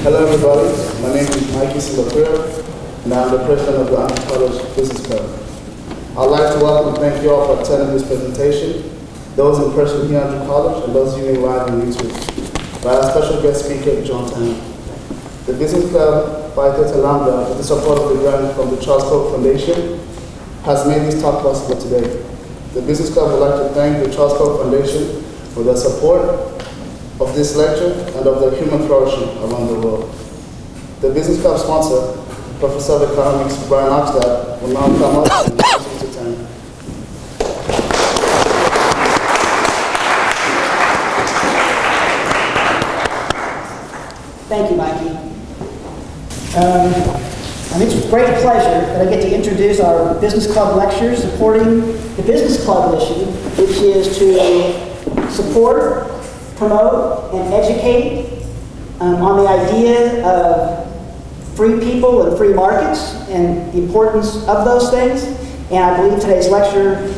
Hello everybody, my name is Mikey Silapura, and I'm the president of the Andrew College Business Club. I'd like to welcome and thank you all for attending this presentation, those in person here at Andrew College and those viewing live on YouTube, by our special guest speaker, John Tamny. The Business Club, by Theta Lambda, with the support of the grant from the Charles Koch Foundation, has made this talk possible today. The Business Club would like to thank the Charles Koch Foundation for their support of this lecture and of the human flourishing around the world. The Business Club sponsor, Professor of Economics Brian Oxdad, will now come up and introduce you to Tamny. Thank you, Mikey. It's with great pleasure that I get to introduce our Business Club lecture supporting the Business Club mission, which is to support, promote, and educate on the idea of free people and free markets and the importance of those things. And I believe today's lecture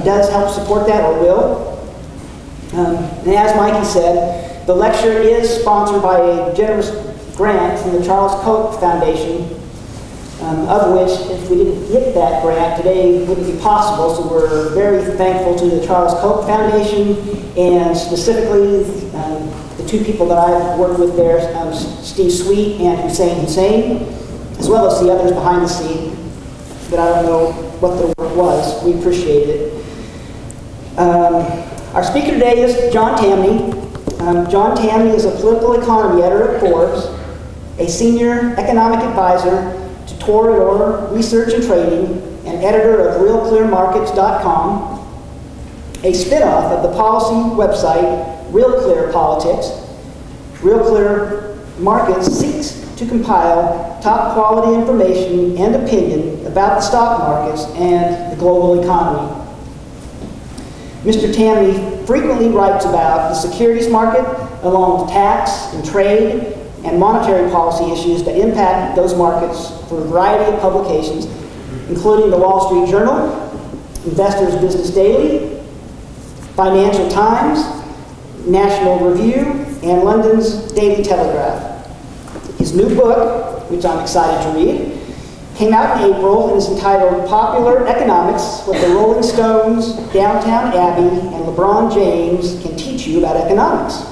does help support that, or will. And as Mikey said, the lecture is sponsored by a generous grant from the Charles Koch Foundation, of which, if we didn't get that grant, today wouldn't be possible. So we're very thankful to the Charles Koch Foundation, and specifically the two people that I've worked with there, Steve Sweet and Hussein, as well as the others behind the scene, but I don't know what their work was. We appreciate it. Our speaker today is John Tamny. John Tamny is a political economy editor at Forbes, a senior economic advisor to Torador Research and Trading, and editor of RealClearMarkets.com, a spin-off of the policy website Real Clear Politics. Real Clear Markets seeks to compile top quality information and opinion about the stock markets and the global economy. Mr. Tamny frequently writes about the securities market, along with tax and trade and monetary policy issues that impact those markets for a variety of publications, including the Wall Street Journal, Investors Business Daily, Financial Times, National Review, and London's Daily Telegraph. His new book, which I'm excited to read, came out in April and is entitled Popular Economics: What the Rolling Stones, Downtown Abbey, and LeBron James Can Teach You About Economics.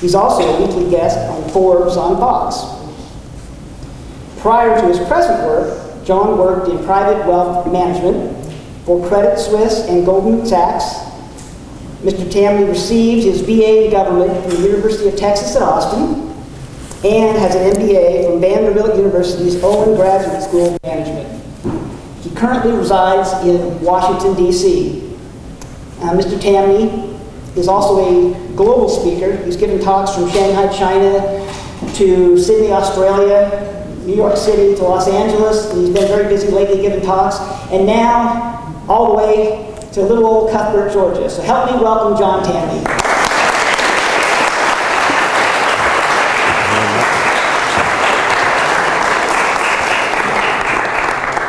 He's also a weekly guest on Forbes on Fox. Prior to his present work, John worked in private wealth management for Credit Suisse and Goldman Sachs. Mr. Tamny received his BA in government from the University of Texas at Austin and has an MBA from Vanderbilt University's Owen Graduate School of Management. He currently resides in Washington, D.C. Mr. Tamny is also a global speaker. He's given talks from Shanghai, China, to Sydney, Australia, New York City, to Los Angeles, and he's been very busy lately giving talks, and now all the way to little old Cuthbert, Georgia. So help me welcome John Tamny.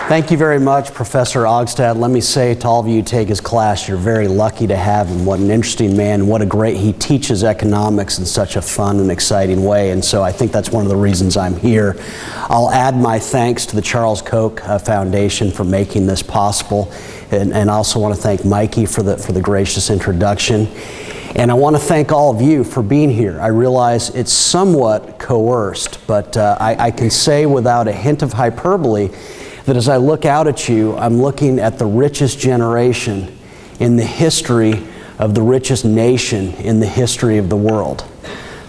Thank you very much, Professor Ogstad. Let me say to all of you who take his class, you're very lucky to have him. What an interesting man. What a great, he teaches economics in such a fun and exciting way. And so I think that's one of the reasons I'm here. I'll add my thanks to the Charles Koch Foundation for making this possible. And I also want to thank Mikey for the gracious introduction. And I want to thank all of you for being here. I realize it's somewhat coerced, but I can say without a hint of hyperbole that as I look out at you, I'm looking at the richest generation in the history of the richest nation in the history of the world.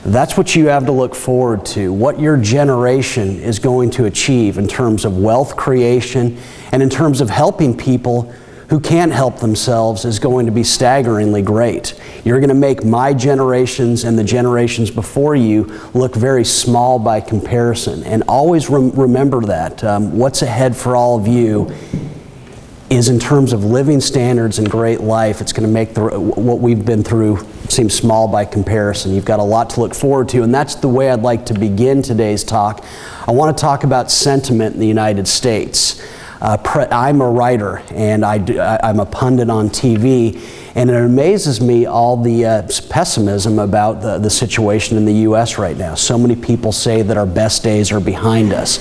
That's what you have to look forward to, what your generation is going to achieve in terms of wealth creation and in terms of helping people who can't help themselves is going to be staggeringly great. You're going to make my generations and the generations before you look very small by comparison. And always remember that. What's ahead for all of you is in terms of living standards and great life. It's going to make what we've been through seem small by comparison. You've got a lot to look forward to, and that's the way I'd like to begin today's talk. I want to talk about sentiment in the United States. I'm a writer, and I'm a pundit on TV, and it amazes me all the pessimism about the situation in the U.S. right now. So many people say that our best days are behind us,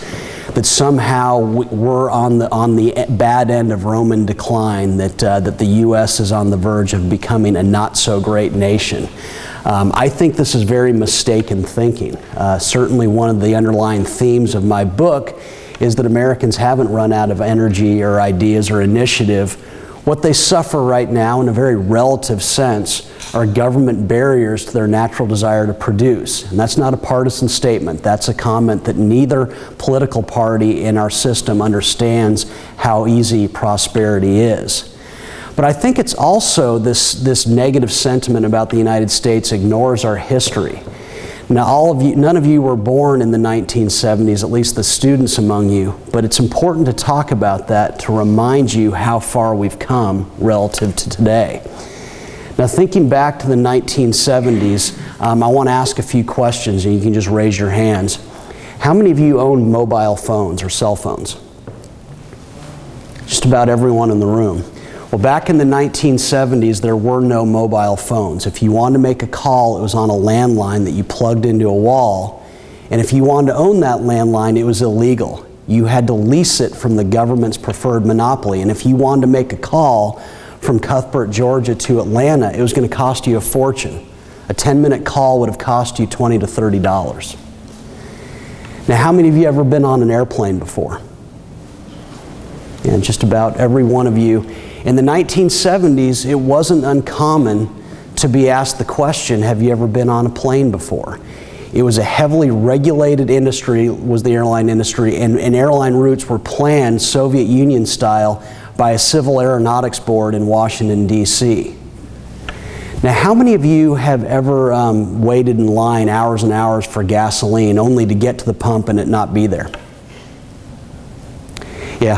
that somehow we're on the bad end of Roman decline, that the U.S. is on the verge of becoming a not-so-great nation. I think this is very mistaken thinking. Certainly one of the underlying themes of my book is that Americans haven't run out of energy or ideas or initiative. What they suffer right now, in a very relative sense, are government barriers to their natural desire to produce. And that's not a partisan statement. That's a comment that neither political party in our system understands how easy prosperity is. But I think it's also this negative sentiment about the United States ignores our history. Now, none of you were born in the 1970s, at least the students among you, but it's important to talk about that to remind you how far we've come relative to today. Now, thinking back to the 1970s, I want to ask a few questions, and you can just raise your hands. How many of you own mobile phones or cell phones? Just about everyone in the room. Well, back in the 1970s, there were no mobile phones. If you wanted to make a call, it was on a landline that you plugged into a wall. And if you wanted to own that landline, it was illegal. You had to lease it from the government's preferred monopoly. And if you wanted to make a call from Cuthbert, Georgia to Atlanta, it was going to cost you a fortune. A 10-minute call would have cost you $20 to $30. Now, how many of you have ever been on an airplane before? Yeah, just about every one of you. In the 1970s, it wasn't uncommon to be asked the question, have you ever been on a plane before? It was a heavily regulated industry, was the airline industry, and airline routes were planned Soviet Union style by a civil aeronautics board in Washington, D.C. Now, how many of you have ever waited in line hours and hours for gasoline only to get to the pump and it not be there? Yeah.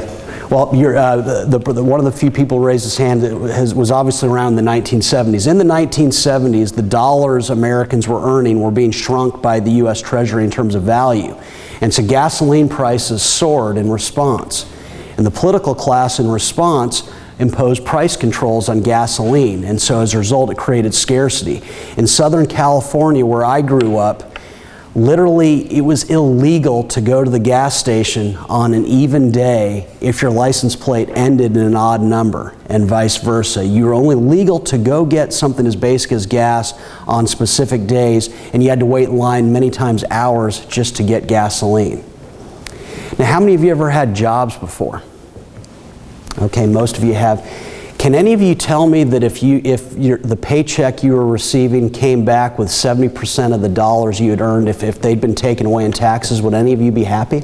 Well, one of the few people who raised his hand was obviously around the 1970s. In the 1970s, the dollars Americans were earning were being shrunk by the U.S. Treasury in terms of value. And so gasoline prices soared in response. And the political class in response imposed price controls on gasoline. And so as a result, it created scarcity. In Southern California, where I grew up, literally, it was illegal to go to the gas station on an even day if your license plate ended in an odd number, and vice versa. You were only legal to go get something as basic as gas on specific days, and you had to wait in line many times hours just to get gasoline. Now, how many of you ever had jobs before? Okay, most of you have. Can any of you tell me that if the paycheck you were receiving came back with 70% of the dollars you had earned, if they'd been taken away in taxes, would any of you be happy?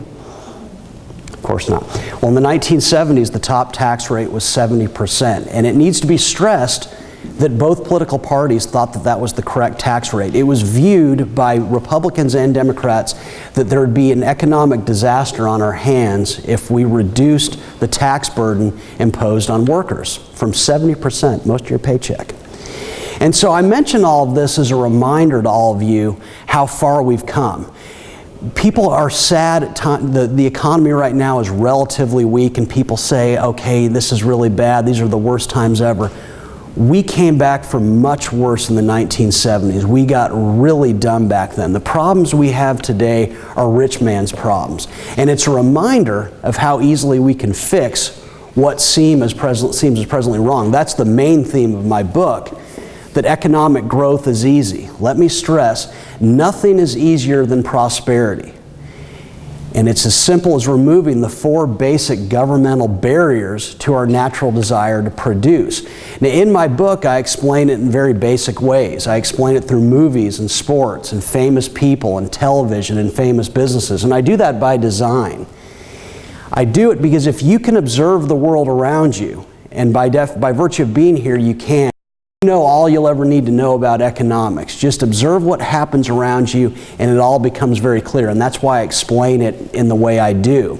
Of course not. Well, in the 1970s, the top tax rate was 70%. And it needs to be stressed that both political parties thought that that was the correct tax rate. It was viewed by Republicans and Democrats that there would be an economic disaster on our hands if we reduced the tax burden imposed on workers from 70%, most of your paycheck. And so I mention all of this as a reminder to all of you how far we've come. People are sad at times. The economy right now is relatively weak, and people say, okay, this is really bad. These are the worst times ever. We came back from much worse in the 1970s. We got really dumb back then. The problems we have today are rich man's problems. And it's a reminder of how easily we can fix what seems as presently wrong. That's the main theme of my book, that economic growth is easy. Let me stress, nothing is easier than prosperity. And it's as simple as removing the 4 basic governmental barriers to our natural desire to produce. Now, in my book, I explain it in very basic ways. I explain it through movies and sports and famous people and television and famous businesses. And I do that by design. I do it because if you can observe the world around you, and by virtue of being here, you can, you know all you'll ever need to know about economics. Just observe what happens around you and it all becomes very clear. And that's why I explain it in the way I do.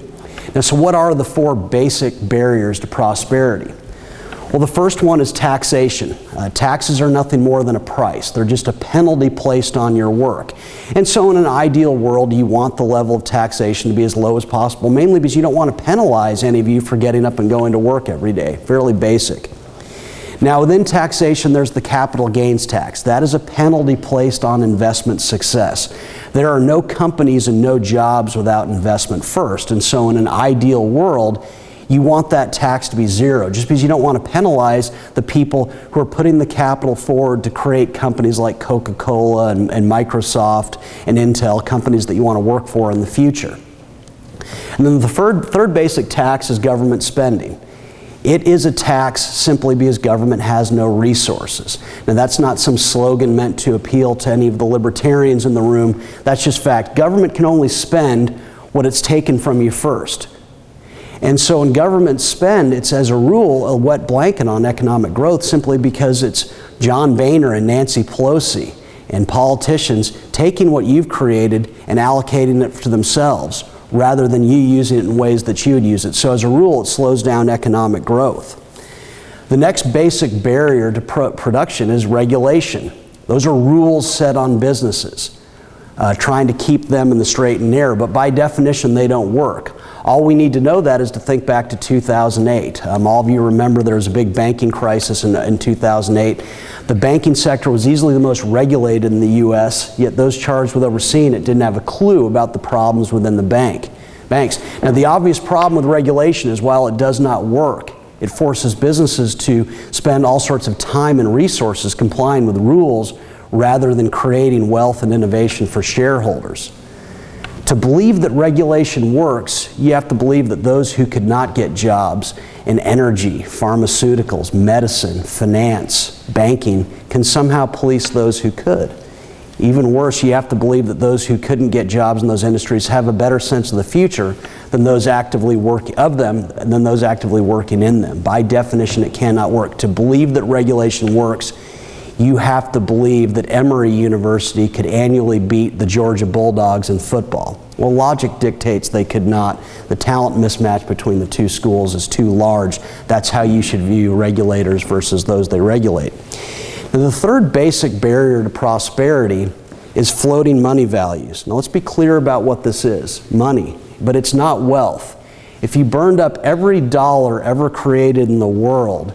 Now, so what are the 4 basic barriers to prosperity? Well, the first one is taxation. Taxes are nothing more than a price. They're just a penalty placed on your work. And so in an ideal world, you want the level of taxation to be as low as possible, mainly because you don't want to penalize any of you for getting up and going to work every day. Fairly basic. Now, within taxation, there's the capital gains tax. That is a penalty placed on investment success. There are no companies and no jobs without investment first. And so in an ideal world, you want that tax to be zero, just because you don't want to penalize the people who are putting the capital forward to create companies like Coca-Cola and Microsoft and Intel, companies that you want to work for in the future. And then the third basic tax is government spending. It is a tax simply because government has no resources. Now, that's not some slogan meant to appeal to any of the libertarians in the room. That's just fact. Government can only spend what it's taken from you first. And so in government spend, it's as a rule a wet blanket on economic growth, simply because it's John Boehner and Nancy Pelosi and politicians taking what you've created and allocating it to themselves, rather than you using it in ways that you would use it. So as a rule, it slows down economic growth. The next basic barrier to production is regulation. Those are rules set on businesses, trying to keep them in the straight and narrow, but by definition, they don't work. All we need to know that is to think back to 2008. All of you remember there was a big banking crisis in 2008. The banking sector was easily the most regulated in the U.S., yet those charged with overseeing it didn't have a clue about the problems within the banks. Now, the obvious problem with regulation is while it does not work, it forces businesses to spend all sorts of time and resources complying with rules rather than creating wealth and innovation for shareholders. To believe that regulation works, you have to believe that those who could not get jobs in energy, pharmaceuticals, medicine, finance, banking can somehow police those who could. Even worse, you have to believe that those who couldn't get jobs in those industries have a better sense of the future than those actively working in them. By definition, it cannot work. To believe that regulation works, you have to believe that Emory University could annually beat the Georgia Bulldogs in football. Well, logic dictates they could not. The talent mismatch between the two schools is too large. That's how you should view regulators versus those they regulate. And the third basic barrier to prosperity is floating money values. Now, let's be clear about what this is. Money, but it's not wealth. If you burned up every dollar ever created in the world,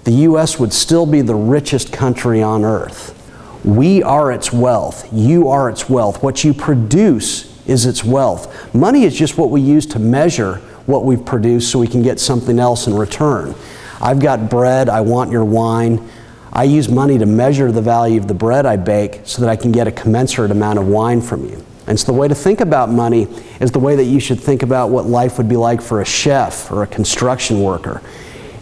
the U.S. would still be the richest country on earth. We are its wealth. You are its wealth. What you produce is its wealth. Money is just what we use to measure what we've produced so we can get something else in return. I've got bread, I want your wine. I use money to measure the value of the bread I bake so that I can get a commensurate amount of wine from you. And so the way to think about money is the way that you should think about what life would be like for a chef or a construction worker.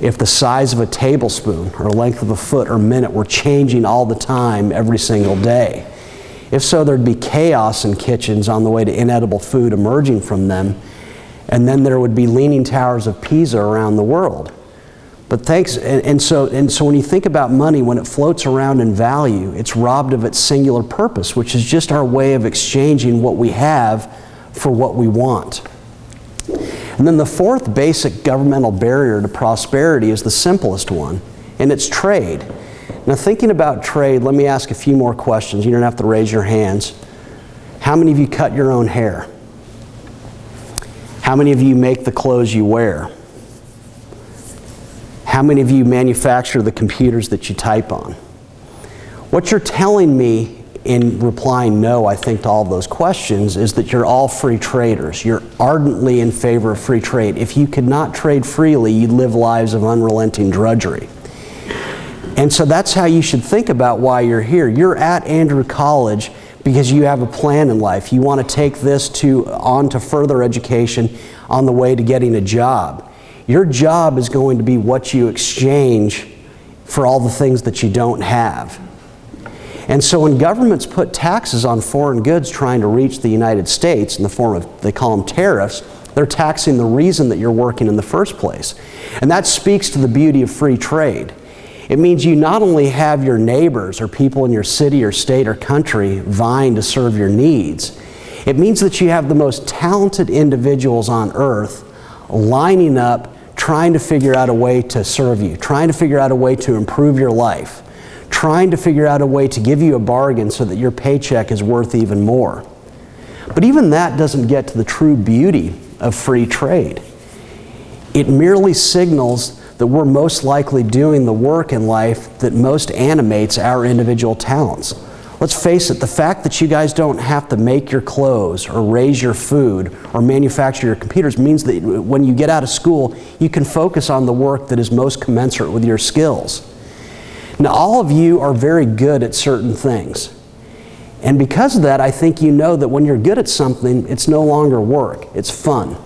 If the size of a tablespoon or length of a foot or minute were changing all the time every single day. If so, there'd be chaos in kitchens on the way to inedible food emerging from them, and then there would be leaning towers of Pisa around the world. But so when you think about money, when it floats around in value, it's robbed of its singular purpose, which is just our way of exchanging what we have for what we want. And then the fourth basic governmental barrier to prosperity is the simplest one, and it's trade. Now, thinking about trade, let me ask a few more questions. You don't have to raise your hands. How many of you cut your own hair? How many of you make the clothes you wear? How many of you manufacture the computers that you type on? What you're telling me in replying no, I think, to all of those questions is that you're all free traders. You're ardently in favor of free trade. If you could not trade freely, you'd live lives of unrelenting drudgery. And so that's how you should think about why you're here. You're at Andrew College because you have a plan in life. You want to take this on to further education on the way to getting a job. Your job is going to be what you exchange for all the things that you don't have. And so when governments put taxes on foreign goods trying to reach the United States in the form of, they call them tariffs, they're taxing the reason that you're working in the first place. And that speaks to the beauty of free trade. It means you not only have your neighbors or people in your city or state or country vying to serve your needs, it means that you have the most talented individuals on earth lining up, trying to figure out a way to serve you, trying to figure out a way to improve your life, trying to figure out a way to give you a bargain so that your paycheck is worth even more. But even that doesn't get to the true beauty of free trade. It merely signals that we're most likely doing the work in life that most animates our individual talents. Let's face it, the fact that you guys don't have to make your clothes or raise your food or manufacture your computers means that when you get out of school, you can focus on the work that is most commensurate with your skills. Now, all of you are very good at certain things. And because of that, I think you know that when you're good at something, it's no longer work, it's fun.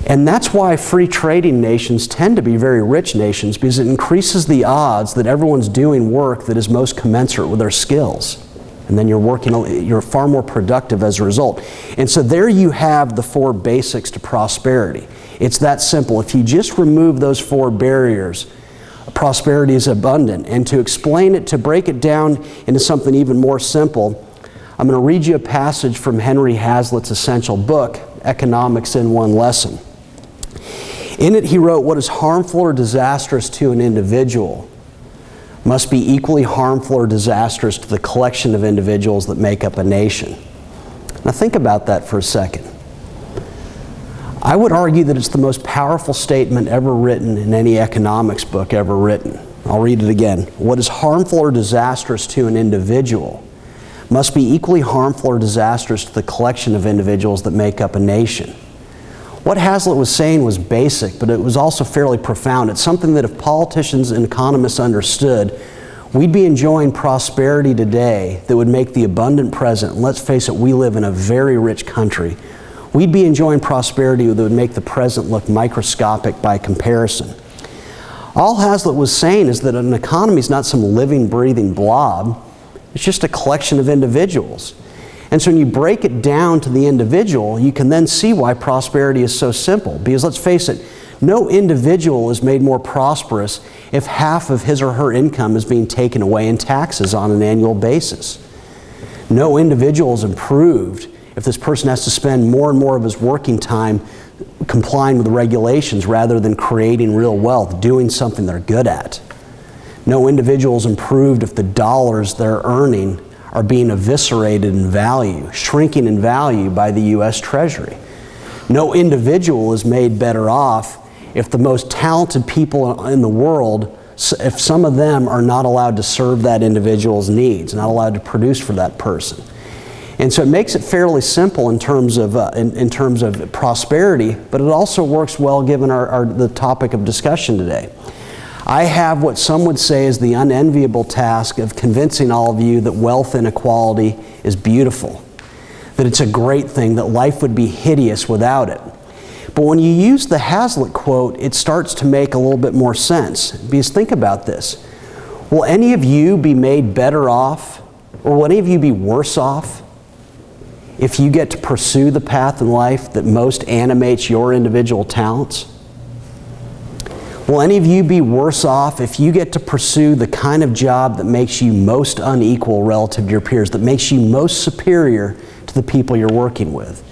And that's why free trading nations tend to be very rich nations, because it increases the odds that everyone's doing work that is most commensurate with their skills. And then you're far more productive as a result. And so there you have the 4 basics to prosperity. It's that simple. If you just remove those 4 barriers, prosperity is abundant. And to explain it, to break it down into something even more simple, I'm going to read you a passage from Henry Hazlitt's essential book, Economics in One Lesson. In it, he wrote, "What is harmful or disastrous to an individual must be equally harmful or disastrous to the collection of individuals that make up a nation." Now think about that for a second. I would argue that it's the most powerful statement ever written in any economics book ever written. I'll read it again. "What is harmful or disastrous to an individual must be equally harmful or disastrous to the collection of individuals that make up a nation." What Hazlitt was saying was basic, but it was also fairly profound. It's something that if politicians and economists understood, we'd be enjoying prosperity today that would make the abundant present, and let's face it, we live in a very rich country, we'd be enjoying prosperity that would make the present look microscopic by comparison. All Hazlitt was saying is that an economy is not some living, breathing blob. It's just a collection of individuals. And so when you break it down to the individual, you can then see why prosperity is so simple. Because let's face it, no individual is made more prosperous if half of his or her income is being taken away in taxes on an annual basis. No individual is improved if this person has to spend more and more of his working time complying with the regulations rather than creating real wealth, doing something they're good at. No individual is improved if the dollars they're earning are being eviscerated in value, shrinking in value by the U.S. Treasury. No individual is made better off if the most talented people in the world, if some of them are not allowed to serve that individual's needs, not allowed to produce for that person. And so it makes it fairly simple in terms of prosperity, but it also works well given the topic of discussion today. I have what some would say is the unenviable task of convincing all of you that wealth inequality is beautiful, that it's a great thing, that life would be hideous without it. But when you use the Hazlitt quote, it starts to make a little bit more sense. Because think about this. Will any of you be made better off, or will any of you be worse off, if you get to pursue the path in life that most animates your individual talents? Will any of you be worse off if you get to pursue the kind of job that makes you most unequal relative to your peers, that makes you most superior to the people you're working with?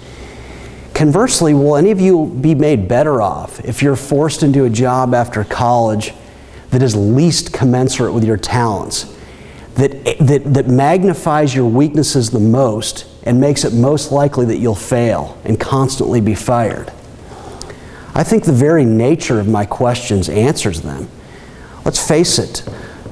Conversely, will any of you be made better off if you're forced into a job after college that is least commensurate with your talents, that magnifies your weaknesses the most and makes it most likely that you'll fail and constantly be fired? I think the very nature of my questions answers them. Let's face it,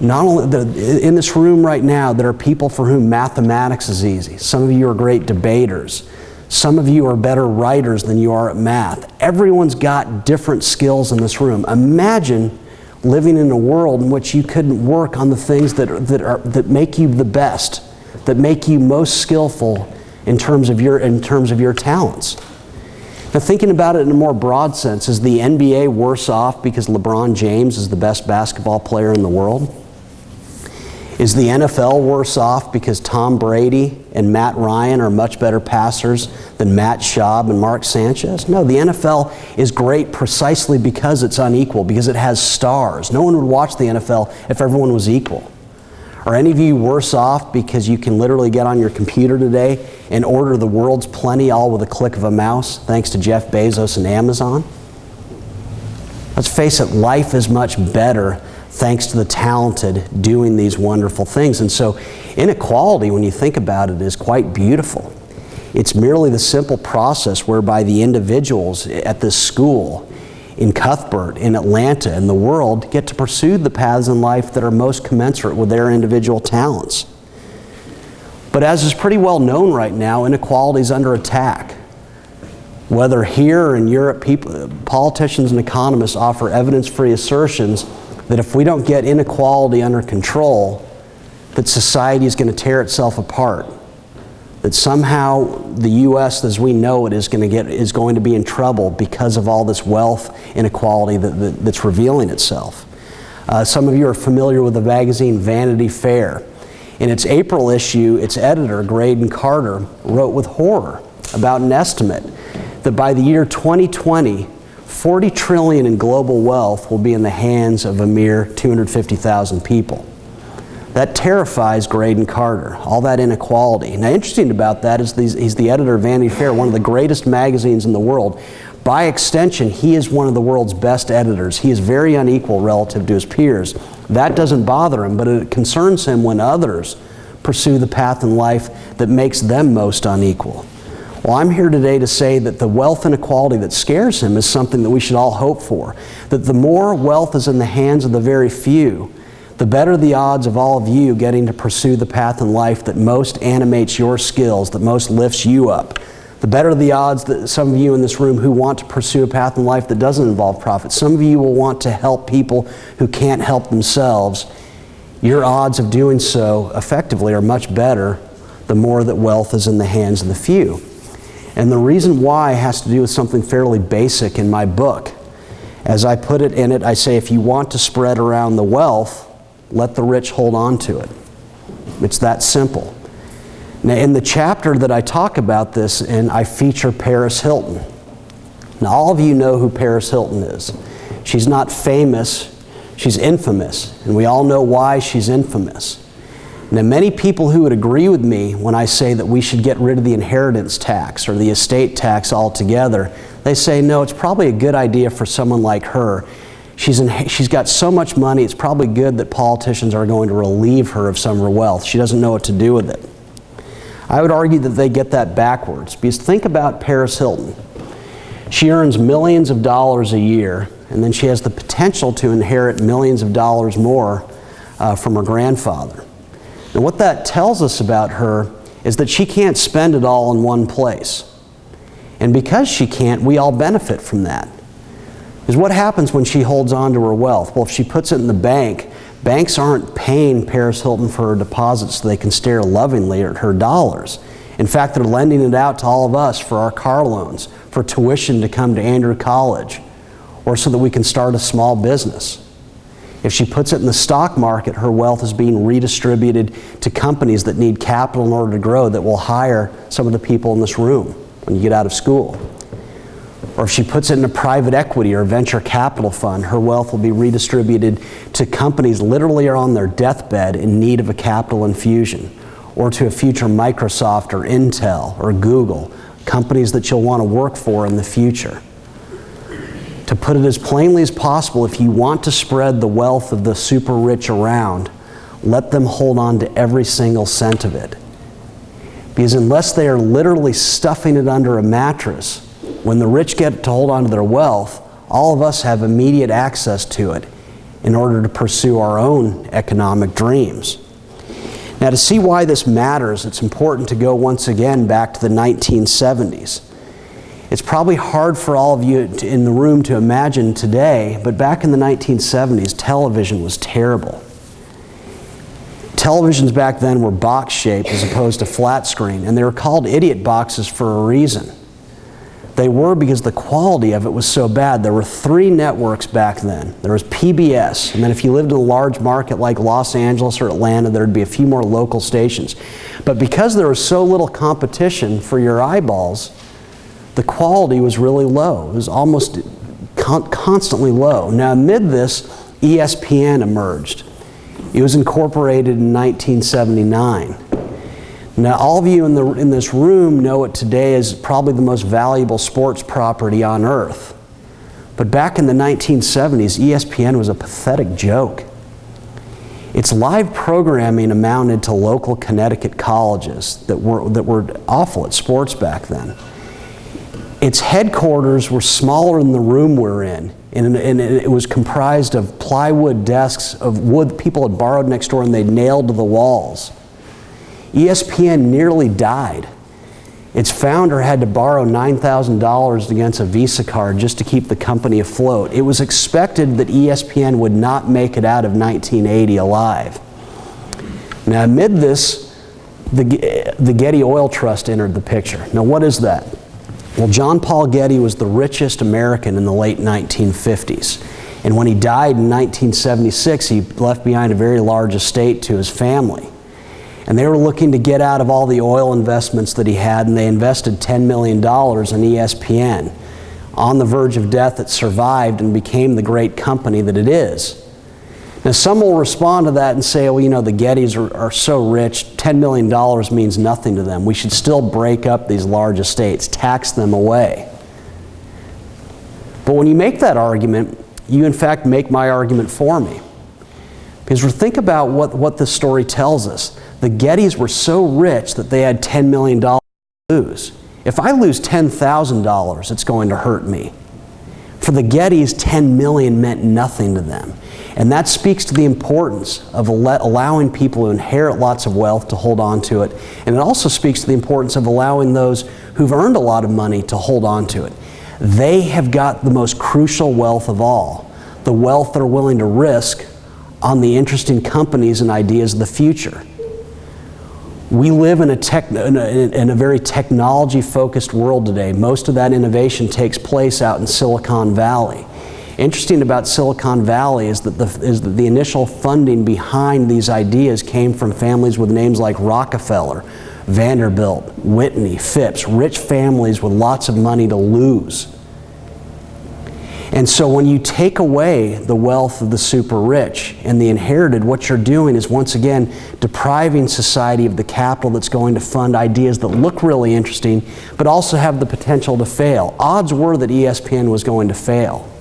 not only in this room right now, there are people for whom mathematics is easy. Some of you are great debaters. Some of you are better writers than you are at math. Everyone's got different skills in this room. Imagine living in a world in which you couldn't work on the things that make you the best, that make you most skillful in terms of your talents. Now, thinking about it in a more broad sense, is the NBA worse off because LeBron James is the best basketball player in the world? Is the NFL worse off because Tom Brady and Matt Ryan are much better passers than Matt Schaub and Mark Sanchez? No, the NFL is great precisely because it's unequal, because it has stars. No one would watch the NFL if everyone was equal. Are any of you worse off because you can literally get on your computer today and order the world's plenty all with a click of a mouse, thanks to Jeff Bezos and Amazon? Let's face it, life is much better thanks to the talented doing these wonderful things. And so inequality, when you think about it, is quite beautiful. It's merely the simple process whereby the individuals at this school, in Cuthbert, in Atlanta, in the world, get to pursue the paths in life that are most commensurate with their individual talents. But as is pretty well known right now, inequality is under attack. Whether here or in Europe, politicians and economists offer evidence-free assertions that if we don't get inequality under control, that society is going to tear itself apart. That somehow the U.S. as we know it is going to be in trouble because of all this wealth inequality that's revealing itself. Some of you are familiar with the magazine Vanity Fair. In its April issue, its editor, Graydon Carter, wrote with horror about an estimate that by the year 2020, $40 trillion in global wealth will be in the hands of a mere 250,000 people. That terrifies Graydon Carter, all that inequality. Now, interesting about that is he's the editor of Vanity Fair, one of the greatest magazines in the world. By extension, he is one of the world's best editors. He is very unequal relative to his peers. That doesn't bother him, but it concerns him when others pursue the path in life that makes them most unequal. Well, I'm here today to say that the wealth inequality that scares him is something that we should all hope for. That the more wealth is in the hands of the very few, the better the odds of all of you getting to pursue the path in life that most animates your skills, that most lifts you up. The better the odds that some of you in this room who want to pursue a path in life that doesn't involve profit. Some of you will want to help people who can't help themselves. Your odds of doing so effectively are much better the more that wealth is in the hands of the few. And the reason why has to do with something fairly basic in my book. As I put it in it, I say if you want to spread around the wealth, let the rich hold on to it. It's that simple. Now, in the chapter that I talk about this in, I feature Paris Hilton. Now, all of you know who Paris Hilton is. She's not famous, she's infamous, and we all know why she's infamous. Now, many people who would agree with me when I say that we should get rid of the inheritance tax or the estate tax altogether, they say, no, it's probably a good idea for someone like her. She's got so much money, it's probably good that politicians are going to relieve her of some of her wealth. She doesn't know what to do with it. I would argue that they get that backwards, because think about Paris Hilton. She earns millions of dollars a year, and then she has the potential to inherit millions of dollars more from her grandfather. And what that tells us about her is that she can't spend it all in one place. And because she can't, we all benefit from that. Because what happens when she holds on to her wealth? Well, if she puts it in the bank, banks aren't paying Paris Hilton for her deposits so they can stare lovingly at her dollars. In fact, they're lending it out to all of us for our car loans, for tuition to come to Andrew College, or so that we can start a small business. If she puts it in the stock market, her wealth is being redistributed to companies that need capital in order to grow, that will hire some of the people in this room when you get out of school. Or if she puts it in a private equity or venture capital fund, her wealth will be redistributed to companies literally are on their deathbed in need of a capital infusion, or to a future Microsoft or Intel or Google, companies that you'll want to work for in the future. To put it as plainly as possible, if you want to spread the wealth of the super rich around, let them hold on to every single cent of it. Because unless they are literally stuffing it under a mattress, when the rich get to hold on to their wealth, all of us have immediate access to it in order to pursue our own economic dreams. Now, to see why this matters, it's important to go once again back to the 1970s. It's probably hard for all of you in the room to imagine today, but back in the 1970s, television was terrible. Televisions back then were box-shaped as opposed to flat screen, and they were called idiot boxes for a reason. They were because the quality of it was so bad. There were 3 networks back then. There was PBS, and then if you lived in a large market like Los Angeles or Atlanta, there'd be a few more local stations. But because there was so little competition for your eyeballs, the quality was really low. It was almost constantly low. Now, amid this, ESPN emerged. It was incorporated in 1979. Now, all of you in this room know it today as probably the most valuable sports property on earth. But back in the 1970s, ESPN was a pathetic joke. Its live programming amounted to local Connecticut colleges that were awful at sports back then. Its headquarters were smaller than the room we're in, and it was comprised of plywood desks of wood people had borrowed next door and they nailed to the walls. ESPN nearly died. Its founder had to borrow $9,000 against a Visa card just to keep the company afloat. It was expected that ESPN would not make it out of 1980 alive. Now, amid this, the Getty Oil Trust entered the picture. Now, what is that? Well, John Paul Getty was the richest American in the late 1950s. And when he died in 1976, he left behind a very large estate to his family. And they were looking to get out of all the oil investments that he had, and they invested $10 million in ESPN. On the verge of death, it survived and became the great company that it is. Now, some will respond to that and say, well, you know, the Gettys are so rich, $10 million means nothing to them. We should still break up these large estates, tax them away. But when you make that argument, you in fact make my argument for me. Because think about what this story tells us. The Gettys were so rich that they had $10 million to lose. If I lose $10,000, it's going to hurt me. For the Gettys, $10 million meant nothing to them. And that speaks to the importance of allowing people who inherit lots of wealth to hold on to it. And it also speaks to the importance of allowing those who've earned a lot of money to hold on to it. They have got the most crucial wealth of all, the wealth they're willing to risk on the interesting companies and ideas of the future. We live in a very technology-focused world today. Most of that innovation takes place out in Silicon Valley. Interesting about Silicon Valley is that the initial funding behind these ideas came from families with names like Rockefeller, Vanderbilt, Whitney, Phipps, rich families with lots of money to lose. And so when you take away the wealth of the super rich and the inherited, what you're doing is once again depriving society of the capital that's going to fund ideas that look really interesting but also have the potential to fail. Odds were that ESPN was going to fail.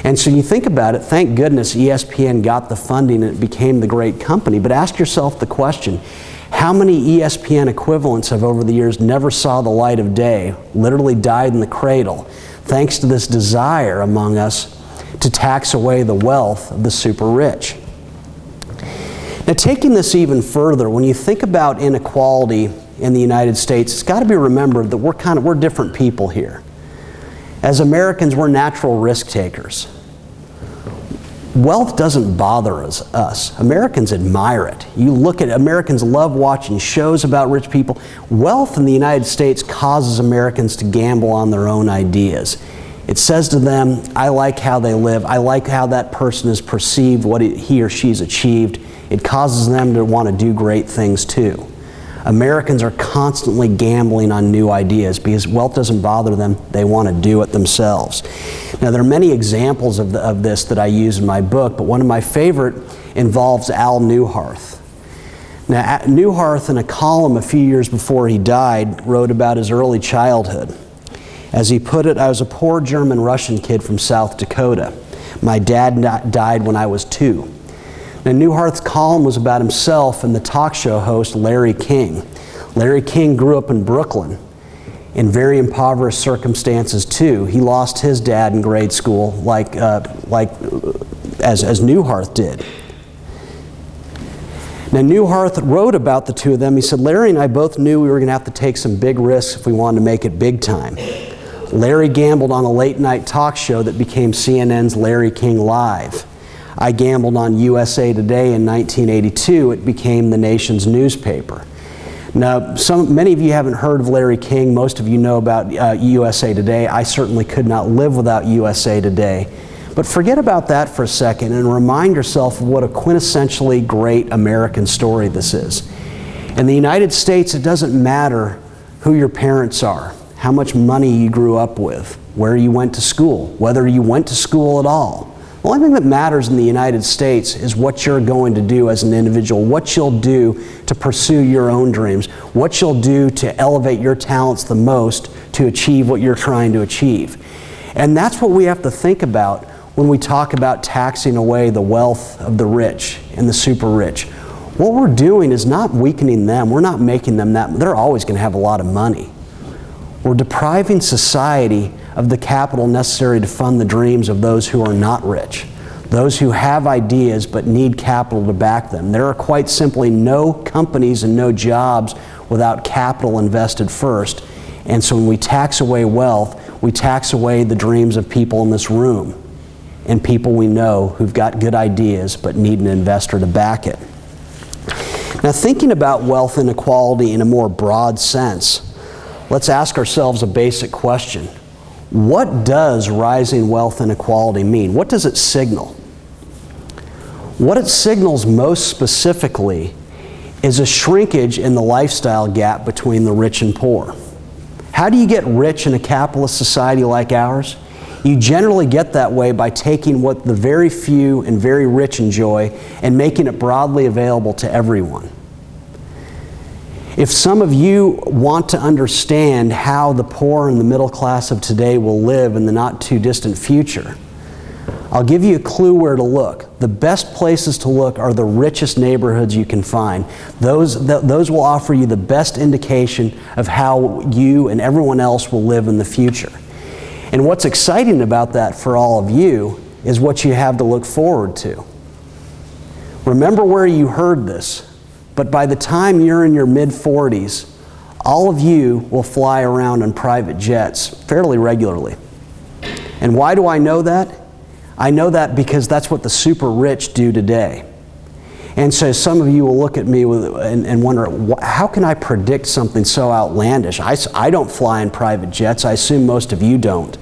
And so you think about it, thank goodness ESPN got the funding and it became the great company. But ask yourself the question, how many ESPN equivalents have over the years never saw the light of day, literally died in the cradle, thanks to this desire among us to tax away the wealth of the super rich? Now, taking this even further, when you think about inequality in the United States, it's got to be remembered that we're different people here. As Americans, we're natural risk takers. Wealth doesn't bother us. Americans admire it. You look at Americans love watching shows about rich people. Wealth in the United States causes Americans to gamble on their own ideas. It says to them, I like how they live. I like how that person is perceived, what he or she's achieved. It causes them to want to do great things too. Americans are constantly gambling on new ideas because wealth doesn't bother them. They want to do it themselves. Now, there are many examples of this that I use in my book, but one of my favorite involves Al Newharth. Now, Newharth, in a column a few years before he died, wrote about his early childhood. As he put it, I was a poor German-Russian kid from South Dakota. My dad died when I was 2. Now, Newharth's column was about himself and the talk show host Larry King. Larry King grew up in Brooklyn in very impoverished circumstances too. He lost his dad in grade school as Newharth did. Now, Newharth wrote about the two of them. He said, Larry and I both knew we were going to have to take some big risks if we wanted to make it big time. Larry gambled on a late night talk show that became CNN's Larry King Live. I gambled on USA Today in 1982. It became the nation's newspaper. Now, many of you haven't heard of Larry King. Most of you know about USA Today. I certainly could not live without USA Today. But forget about that for a second and remind yourself of what a quintessentially great American story this is. In the United States, it doesn't matter who your parents are, how much money you grew up with, where you went to school, whether you went to school at all. The only thing that matters in the United States is what you're going to do as an individual, what you'll do to pursue your own dreams, what you'll do to elevate your talents the most to achieve what you're trying to achieve. And that's what we have to think about when we talk about taxing away the wealth of the rich and the super rich. What we're doing is not weakening them. We're not making them that. They're always going to have a lot of money. We're depriving society of the capital necessary to fund the dreams of those who are not rich, those who have ideas but need capital to back them. There are quite simply no companies and no jobs without capital invested first. And so when we tax away wealth, we tax away the dreams of people in this room and people we know who've got good ideas but need an investor to back it. Now, thinking about wealth inequality in a more broad sense, let's ask ourselves a basic question. What does rising wealth inequality mean? What does it signal? What it signals most specifically is a shrinkage in the lifestyle gap between the rich and poor. How do you get rich in a capitalist society like ours? You generally get that way by taking what the very few and very rich enjoy and making it broadly available to everyone. If some of you want to understand how the poor and the middle class of today will live in the not too distant future, I'll give you a clue where to look. The best places to look are the richest neighborhoods you can find. Those will offer you the best indication of how you and everyone else will live in the future. And what's exciting about that for all of you is what you have to look forward to. Remember where you heard this, but by the time you're in your mid-40s, all of you will fly around on private jets fairly regularly. And why do I know that? I know that because that's what the super rich do today. And so some of you will look at me and wonder, how can I predict something so outlandish? I don't fly in private jets. I assume most of you don't.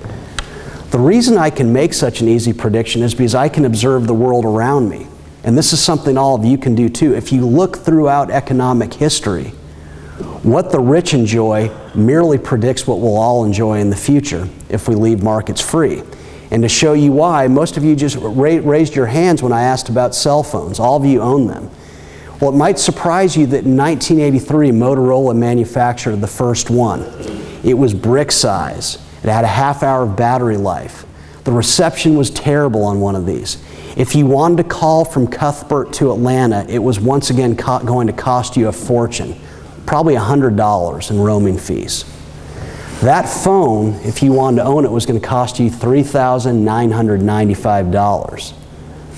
The reason I can make such an easy prediction is because I can observe the world around me. And this is something all of you can do too. If you look throughout economic history, what the rich enjoy merely predicts what we'll all enjoy in the future if we leave markets free. And to show you why, most of you just raised your hands when I asked about cell phones. All of you own them. Well, it might surprise you that in 1983, Motorola manufactured the first one. It was brick size. It had a half-hour of battery life. The reception was terrible on one of these. If you wanted to call from Cuthbert to Atlanta, it was once again going to cost you a fortune, probably $100 in roaming fees. That phone, if you wanted to own it, was going to cost you $3,995.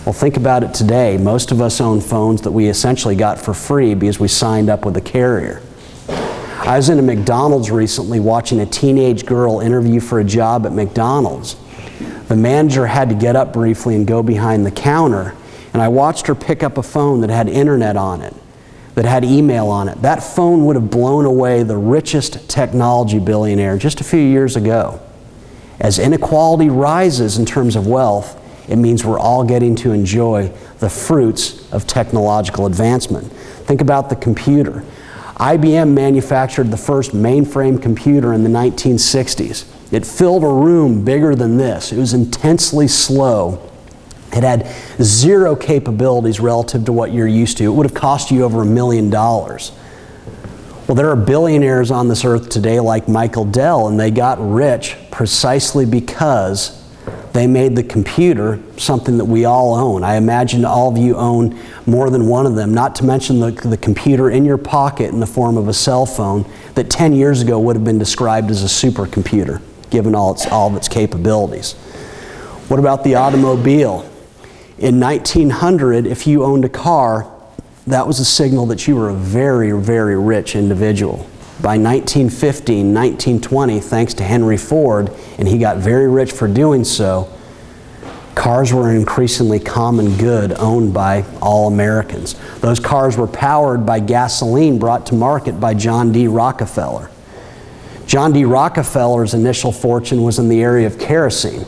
Well, think about it today. Most of us own phones that we essentially got for free because we signed up with a carrier. I was in a McDonald's recently watching a teenage girl interview for a job at McDonald's. The manager had to get up briefly and go behind the counter, and I watched her pick up a phone that had internet on it, that had email on it. That phone would have blown away the richest technology billionaire just a few years ago. As inequality rises in terms of wealth, it means we're all getting to enjoy the fruits of technological advancement. Think about the computer. IBM manufactured the first mainframe computer in the 1960s. It filled a room bigger than this. It was intensely slow. It had zero capabilities relative to what you're used to. It would have cost you over $1 million. Well, there are billionaires on this earth today like Michael Dell, and they got rich precisely because they made the computer something that we all own. I imagine all of you own more than one of them, not to mention the computer in your pocket in the form of a cell phone that 10 years ago would have been described as a supercomputer, given all of its capabilities. What about the automobile? In 1900, if you owned a car, that was a signal that you were a very, very rich individual. By 1915, 1920, thanks to Henry Ford, and he got very rich for doing so, cars were an increasingly common good owned by all Americans. Those cars were powered by gasoline brought to market by John D. Rockefeller. John D. Rockefeller's initial fortune was in the area of kerosene.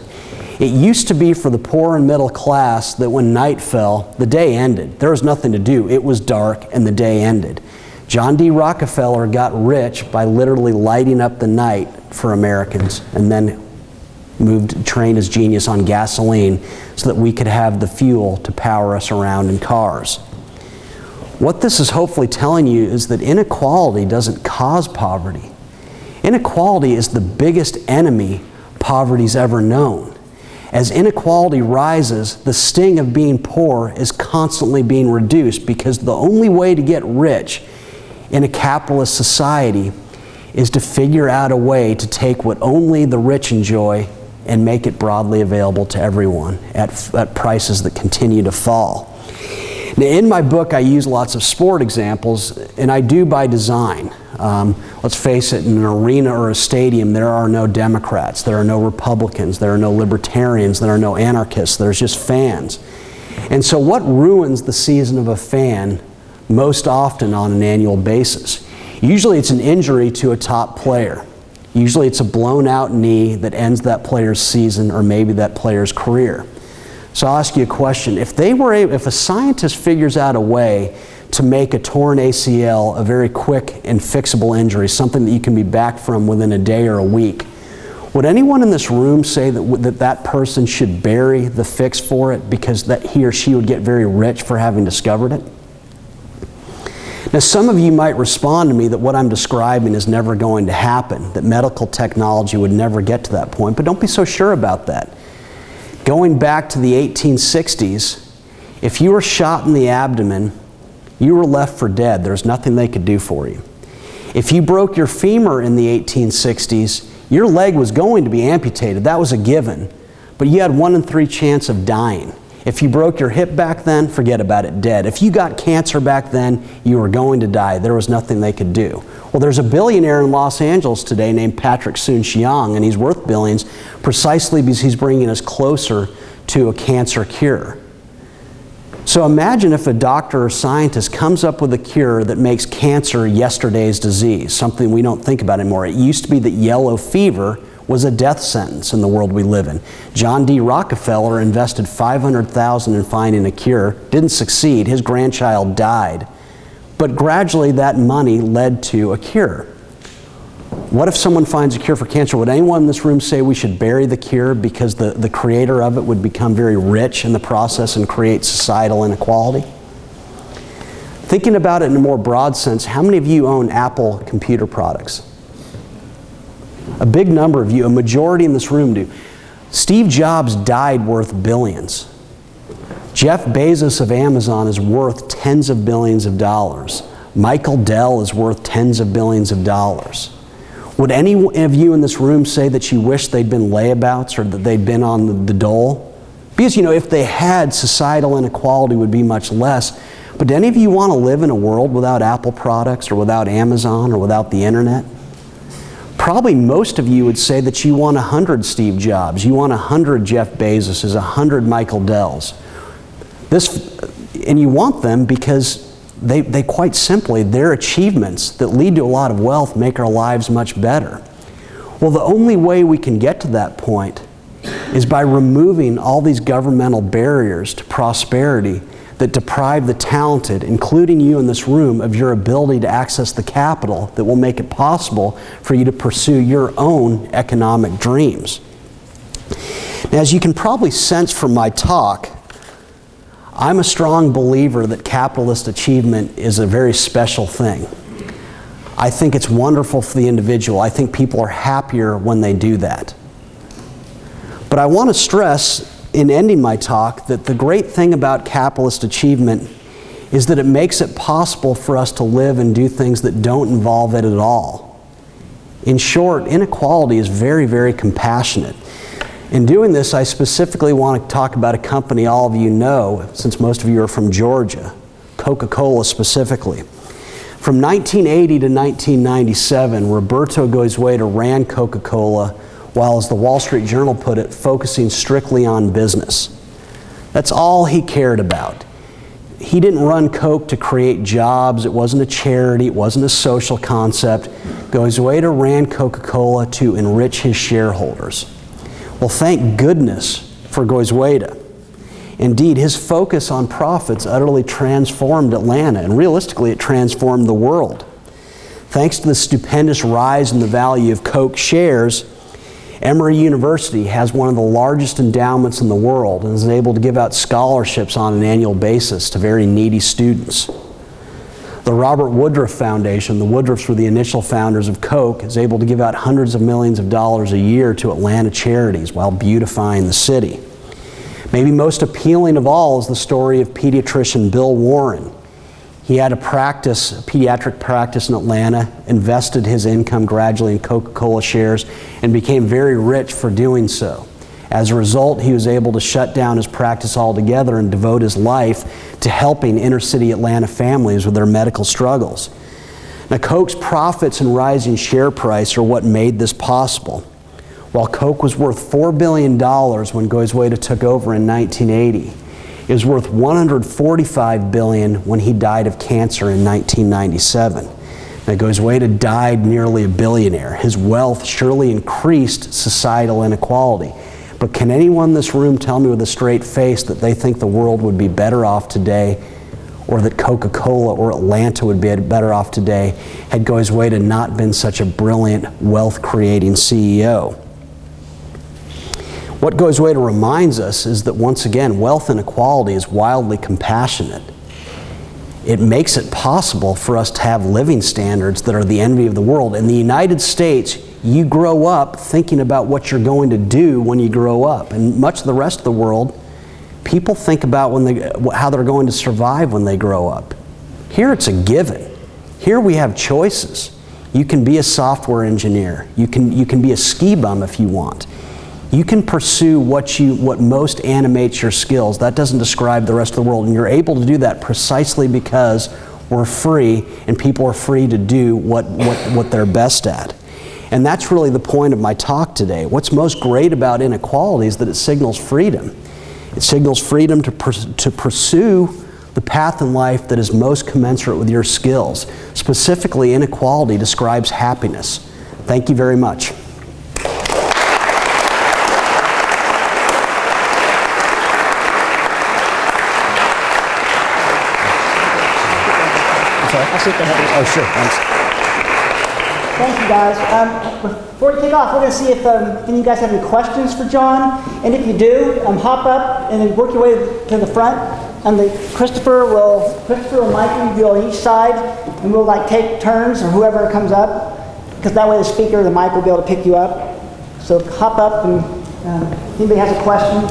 It used to be for the poor and middle class that when night fell, the day ended. There was nothing to do. It was dark and the day ended. John D. Rockefeller got rich by literally lighting up the night for Americans and then trained his genius on gasoline so that we could have the fuel to power us around in cars. What this is hopefully telling you is that inequality doesn't cause poverty. Inequality is the biggest enemy poverty's ever known. As inequality rises, the sting of being poor is constantly being reduced, because the only way to get rich in a capitalist society is to figure out a way to take what only the rich enjoy and make it broadly available to everyone at prices that continue to fall. Now, in my book, I use lots of sport examples, and I do by design. Let's face it, in an arena or a stadium, there are no Democrats, there are no Republicans, there are no libertarians, there are no anarchists, there's just fans. And so what ruins the season of a fan most often on an annual basis? Usually it's an injury to a top player. Usually it's a blown out knee that ends that player's season, or maybe that player's career. So I'll ask you a question. If a scientist figures out a way to make a torn ACL a very quick and fixable injury, something that you can be back from within a day or a week, would anyone in this room say that person should bury the fix for it because that he or she would get very rich for having discovered it? Now, some of you might respond to me that what I'm describing is never going to happen, that medical technology would never get to that point, but don't be so sure about that. Going back to the 1860s, if you were shot in the abdomen, you were left for dead. There's nothing they could do for you. If you broke your femur in the 1860s, your leg was going to be amputated. That was a given. But you had 1 in 3 chance of dying. If you broke your hip back then, forget about it, dead. If you got cancer back then, you were going to die. There was nothing they could do. Well, there's a billionaire in Los Angeles today named Patrick Soon-Shiong, and he's worth billions precisely because he's bringing us closer to a cancer cure. So imagine if a doctor or scientist comes up with a cure that makes cancer yesterday's disease, something we don't think about anymore. It used to be that yellow fever was a death sentence in the world we live in. John D. Rockefeller invested $500,000 in finding a cure, didn't succeed, his grandchild died. But gradually that money led to a cure. What if someone finds a cure for cancer? Would anyone in this room say we should bury the cure because the creator of it would become very rich in the process and create societal inequality? Thinking about it in a more broad sense, how many of you own Apple computer products? A big number of you, a majority in this room do. Steve Jobs died worth billions. Jeff Bezos of Amazon is worth tens of billions of dollars. Michael Dell is worth tens of billions of dollars. Would any of you in this room say that you wish they'd been layabouts or that they'd been on the dole? Because, if they had, societal inequality would be much less. But do any of you want to live in a world without Apple products or without Amazon or without the internet? Probably most of you would say that you want 100 Steve Jobs, you want 100 Jeff Bezoses, 100 Michael Dells. And you want them because they quite simply, their achievements that lead to a lot of wealth make our lives much better. Well, the only way we can get to that point is by removing all these governmental barriers to prosperity that deprive the talented, including you in this room, of your ability to access the capital that will make it possible for you to pursue your own economic dreams. Now, as you can probably sense from my talk, I'm a strong believer that capitalist achievement is a very special thing. I think it's wonderful for the individual. I think people are happier when they do that. But I want to stress in ending my talk that the great thing about capitalist achievement is that it makes it possible for us to live and do things that don't involve it at all. In short, inequality is very, very compassionate. In doing this, I specifically want to talk about a company all of you know, since most of you are from Georgia, Coca-Cola specifically. From 1980 to 1997, Roberto Goizueta ran Coca-Cola while, as the Wall Street Journal put it, focusing strictly on business. That's all he cared about. He didn't run Coke to create jobs. It wasn't a charity. It wasn't a social concept. Goizueta ran Coca-Cola to enrich his shareholders. Well, thank goodness for Goizueta. Indeed, his focus on profits utterly transformed Atlanta, and realistically, it transformed the world. Thanks to the stupendous rise in the value of Coke shares, Emory University has one of the largest endowments in the world and is able to give out scholarships on an annual basis to very needy students. The Robert Woodruff Foundation, the Woodruffs were the initial founders of Coke, is able to give out hundreds of millions of dollars a year to Atlanta charities while beautifying the city. Maybe most appealing of all is the story of pediatrician Bill Warren. He had a pediatric practice in Atlanta, invested his income gradually in Coca-Cola shares, and became very rich for doing so. As a result, he was able to shut down his practice altogether and devote his life to helping inner-city Atlanta families with their medical struggles. Now, Coke's profits and rising share price are what made this possible. While Coke was worth $4 billion when Goizueta took over in 1980, it was worth $145 billion when he died of cancer in 1997. Now, Goizueta died nearly a billionaire. His wealth surely increased societal inequality. But can anyone in this room tell me with a straight face that they think the world would be better off today, or that Coca-Cola or Atlanta would be better off today had Goizueta not been such a brilliant, wealth-creating CEO? What Goizueta reminds us is that, once again, wealth inequality is wildly compassionate. It makes it possible for us to have living standards that are the envy of the world. In the United States, you grow up thinking about what you're going to do when you grow up. And much of the rest of the world, people think about how they're going to survive when they grow up. Here it's a given. Here we have choices. You can be a software engineer. You can be a ski bum if you want. You can pursue what most animates your skills. That doesn't describe the rest of the world. And you're able to do that precisely because we're free and people are free to do what they're best at. And that's really the point of my talk today. What's most great about inequality is that it signals freedom. It signals freedom to pursue the path in life that is most commensurate with your skills. Specifically, inequality describes happiness. Thank you very much. I'll sit there. Oh, sure, thanks. Thank you, guys. Before we kick off, we're going to see if any of you guys have any questions for John. And if you do, hop up and then work your way to the front. And Christopher and Mike will be on each side, and we'll take turns, or whoever comes up, because that way the speaker or the mic will be able to pick you up. So hop up, and if anybody has a question.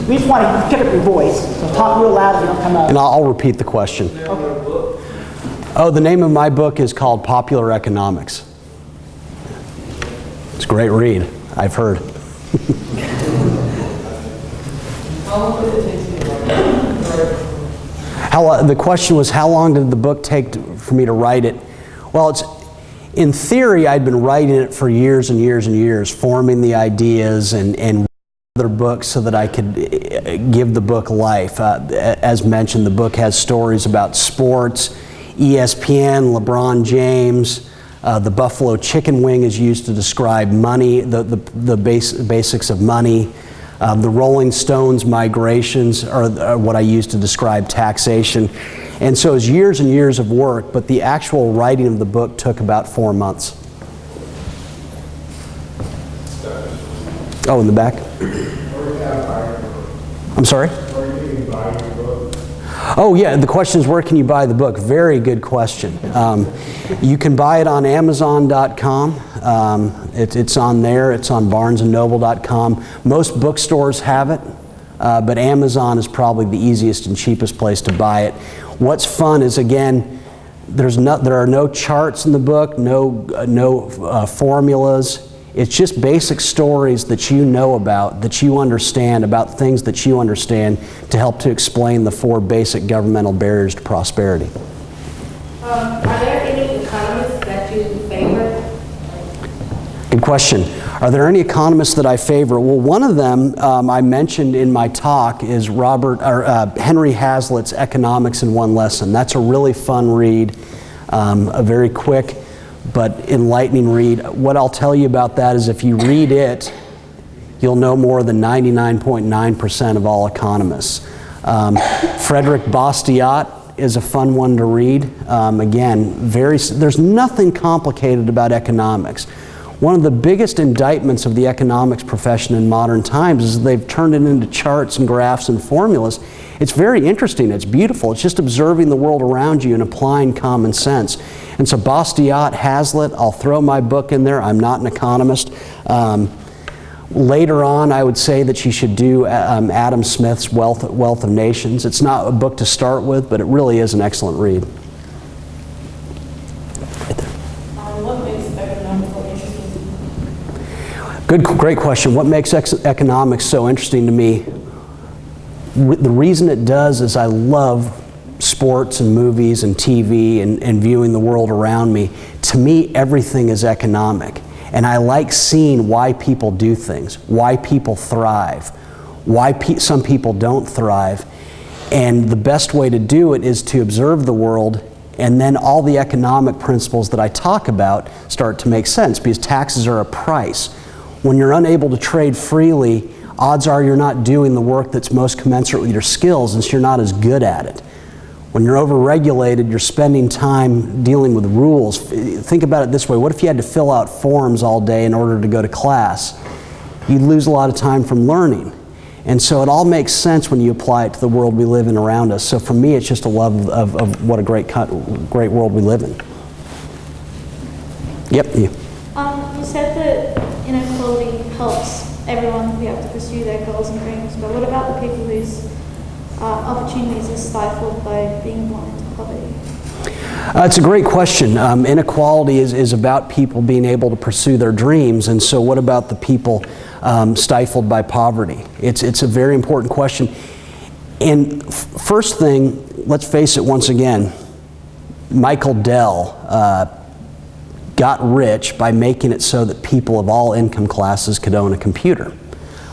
We just want to pick up your voice, so talk real loud if you don't come up. And I'll repeat the question. Okay. Oh, the name of my book is called Popular Economics. It's a great read, I've heard. The question was, how long did the book take for me to write it? Well, in theory, I'd been writing it for years and years and years, forming the ideas and other books so that I could give the book life. As mentioned, the book has stories about sports, ESPN, LeBron James. The buffalo chicken wing is used to describe money, the basics of money. The Rolling Stones migrations are what I use to describe taxation. And so it was years and years of work, but the actual writing of the book took about 4 months. Oh, in the back? I'm sorry? Oh yeah, the question is, where can you buy the book? Very good question. You can buy it on Amazon.com. It's on there. It's on BarnesandNoble.com. Most bookstores have it, but Amazon is probably the easiest and cheapest place to buy it. What's fun is, again, there are no charts in the book, no formulas. It's just basic stories that you know about, that you understand, about things that you understand, to help to explain the 4 basic governmental barriers to prosperity. Are there any economists that you favor? Good question. Are there any economists that I favor? Well, one of them I mentioned in my talk is Henry Hazlitt's Economics in One Lesson. That's a really fun read, a very quick but enlightening read. What I'll tell you about that is, if you read it, you'll know more than 99.9% of all economists. Frederick Bastiat is a fun one to read. Again, there's nothing complicated about economics. One of the biggest indictments of the economics profession in modern times is they've turned it into charts and graphs and formulas. It's very interesting, it's beautiful, it's just observing the world around you and applying common sense. And so Bastiat, Hazlitt, I'll throw my book in there, I'm not an economist. Later on, I would say that you should do Adam Smith's Wealth of Nations. It's not a book to start with, but it really is an excellent read. What makes economics so interesting? Great question. What makes economics so interesting to me? The reason it does is I love sports and movies and TV and viewing the world around me. To me, everything is economic. And I like seeing why people do things, why people thrive, why some people don't thrive. And the best way to do it is to observe the world, and then all the economic principles that I talk about start to make sense, because taxes are a price. When you're unable to trade freely, odds are you're not doing the work that's most commensurate with your skills, and so you're not as good at it. When you're overregulated, you're spending time dealing with rules. Think about it this way. What if you had to fill out forms all day in order to go to class? You'd lose a lot of time from learning. And so it all makes sense when you apply it to the world we live in around us. So for me, it's just a love of what a great world we live in. Yep. You said that inequality helps everyone be able to pursue their goals and dreams, but what about the people whose opportunities are stifled by being born into poverty? It's a great question. Inequality is about people being able to pursue their dreams, and so what about the people stifled by poverty? It's a very important question. And first thing, let's face it once again, Michael Dell got rich by making it so that people of all income classes could own a computer.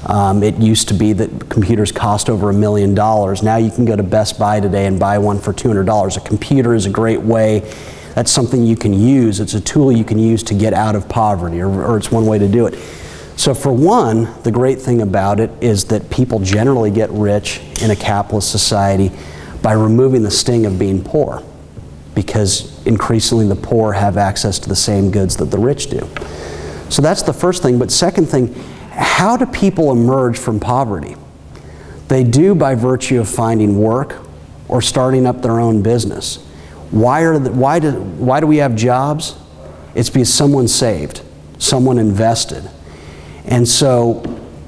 It used to be that computers cost over $1 million. Now you can go to Best Buy today and buy one for $200. A computer is a great way. That's something you can use. It's a tool you can use to get out of poverty, or it's one way to do it. So for one, the great thing about it is that people generally get rich in a capitalist society by removing the sting of being poor, because increasingly the poor have access to the same goods that the rich do. So that's the first thing. But second thing, how do people emerge from poverty? They do by virtue of finding work or starting up their own business. Why do we have jobs? It's because someone saved, someone invested. And so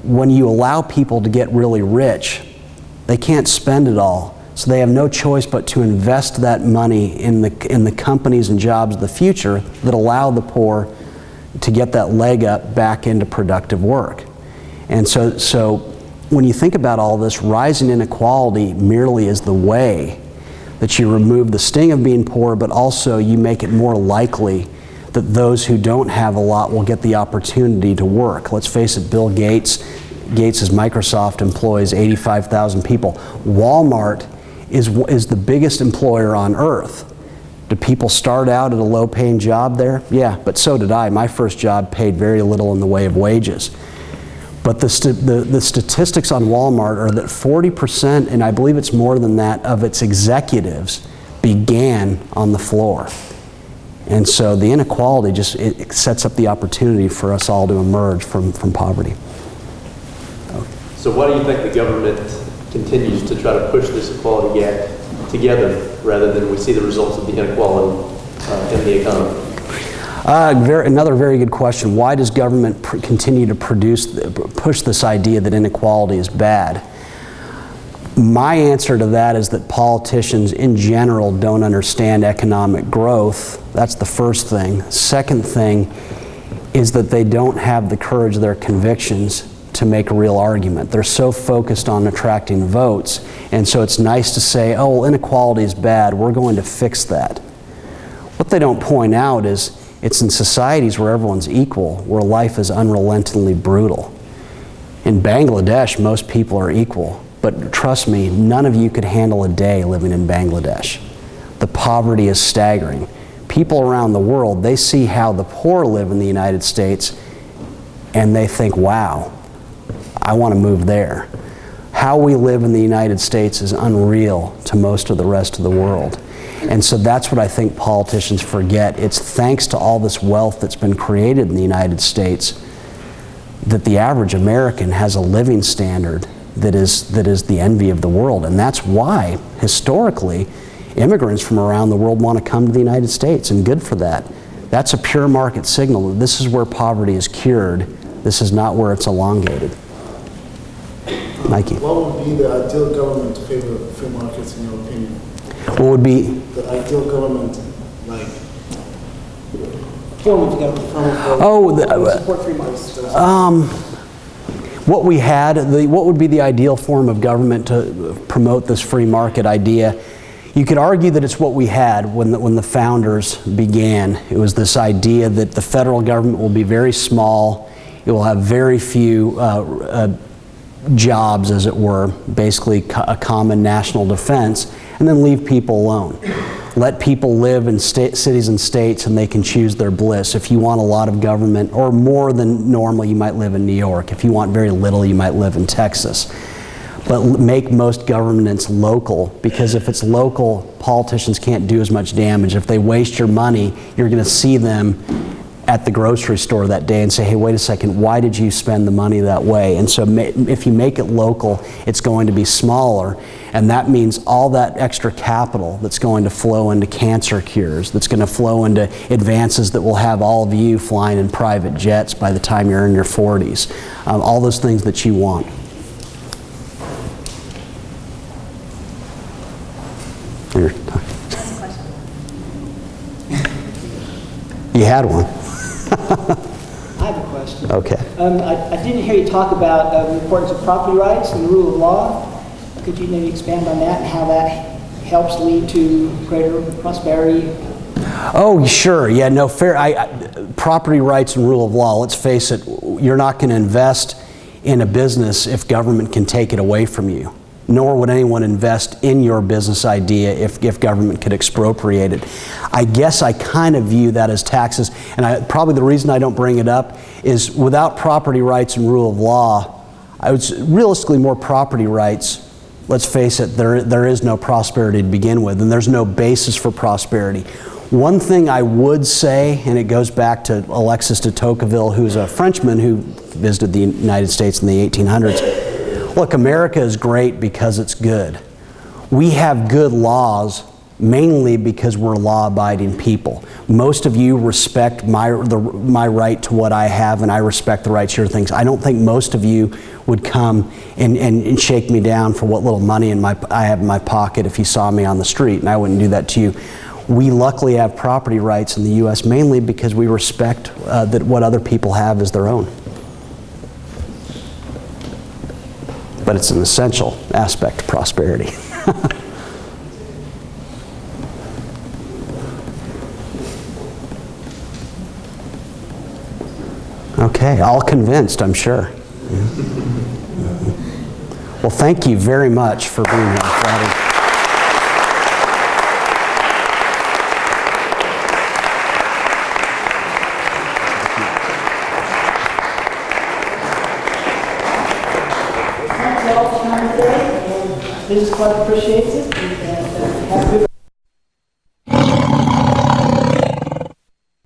when you allow people to get really rich, they can't spend it all. So they have no choice but to invest that money in the companies and jobs of the future that allow the poor to get that leg up back into productive work. And so when you think about all this, rising inequality merely is the way that you remove the sting of being poor, but also you make it more likely that those who don't have a lot will get the opportunity to work. Let's face it, Bill Gates' Microsoft employs 85,000 people. Walmart is the biggest employer on earth. Do people start out at a low-paying job there? Yeah, but so did I. My first job paid very little in the way of wages. But the statistics on Walmart are that 40%, and I believe it's more than that, of its executives began on the floor. And so the inequality it sets up the opportunity for us all to emerge from poverty. So why do you think the government continues to try to push this equality gap together rather than we see the results of the inequality in the economy? Another very good question. Why does government continue to push this idea that inequality is bad? My answer to that is that politicians in general don't understand economic growth. That's the first thing. Second thing is that they don't have the courage of their convictions to make a real argument. They're so focused on attracting votes, and so it's nice to say, oh, well, inequality is bad, we're going to fix that. What they don't point out is it's in societies where everyone's equal, where life is unrelentingly brutal. In Bangladesh, most people are equal, but trust me, none of you could handle a day living in Bangladesh. The poverty is staggering. People around the world, they see how the poor live in the United States, and they think, wow, I want to move there. How we live in the United States is unreal to most of the rest of the world. And so that's what I think politicians forget. It's thanks to all this wealth that's been created in the United States that the average American has a living standard that is the envy of the world. And that's why, historically, immigrants from around the world want to come to the United States, and good for that. That's a pure market signal. This is where poverty is cured. This is not where it's elongated. Mikey. What would be the ideal government to favor free markets, in your opinion? What would be? The ideal government, like... Form of government. Support free markets. What we had, what would be the ideal form of government to promote this free market idea? You could argue that it's what we had when the founders began. It was this idea that the federal government will be very small, it will have very few jobs, as it were, basically a common national defense, and then leave people alone. Let people live in cities and states, and they can choose their bliss. If you want a lot of government, or more than normal, you might live in New York. If you want very little, you might live in Texas. But make most governments local, because if it's local, politicians can't do as much damage. If they waste your money, you're going to see them at the grocery store that day and say, hey, wait a second, why did you spend the money that way? And so if you make it local, it's going to be smaller, and that means all that extra capital that's going to flow into cancer cures, that's going to flow into advances that will have all of you flying in private jets by the time you're in your 40s. All those things that you want. You had one. I have a question. Okay. I didn't hear you talk about the importance of property rights and the rule of law. Could you maybe expand on that and how that helps lead to greater prosperity? Oh, sure. Yeah, no, fair. Property rights and rule of law, let's face it, you're not going to invest in a business if government can take it away from you. Nor would anyone invest in your business idea if government could expropriate it. I guess I kind of view that as taxes, and probably the reason I don't bring it up is without property rights and rule of law, I would realistically more property rights. Let's face it, there is no prosperity to begin with, and there's no basis for prosperity. One thing I would say, and it goes back to Alexis de Tocqueville, who's a Frenchman who visited the United States in the 1800s. Look, America is great because it's good. We have good laws mainly because we're law-abiding people. Most of you respect my right to what I have, and I respect the right to your things. I don't think most of you would come and shake me down for what little money I have in my pocket if you saw me on the street, and I wouldn't do that to you. We luckily have property rights in the U.S. mainly because we respect that what other people have is their own. But it's an essential aspect of prosperity. Okay, all convinced, I'm sure. Well, thank you very much for being here. Business Club appreciates it.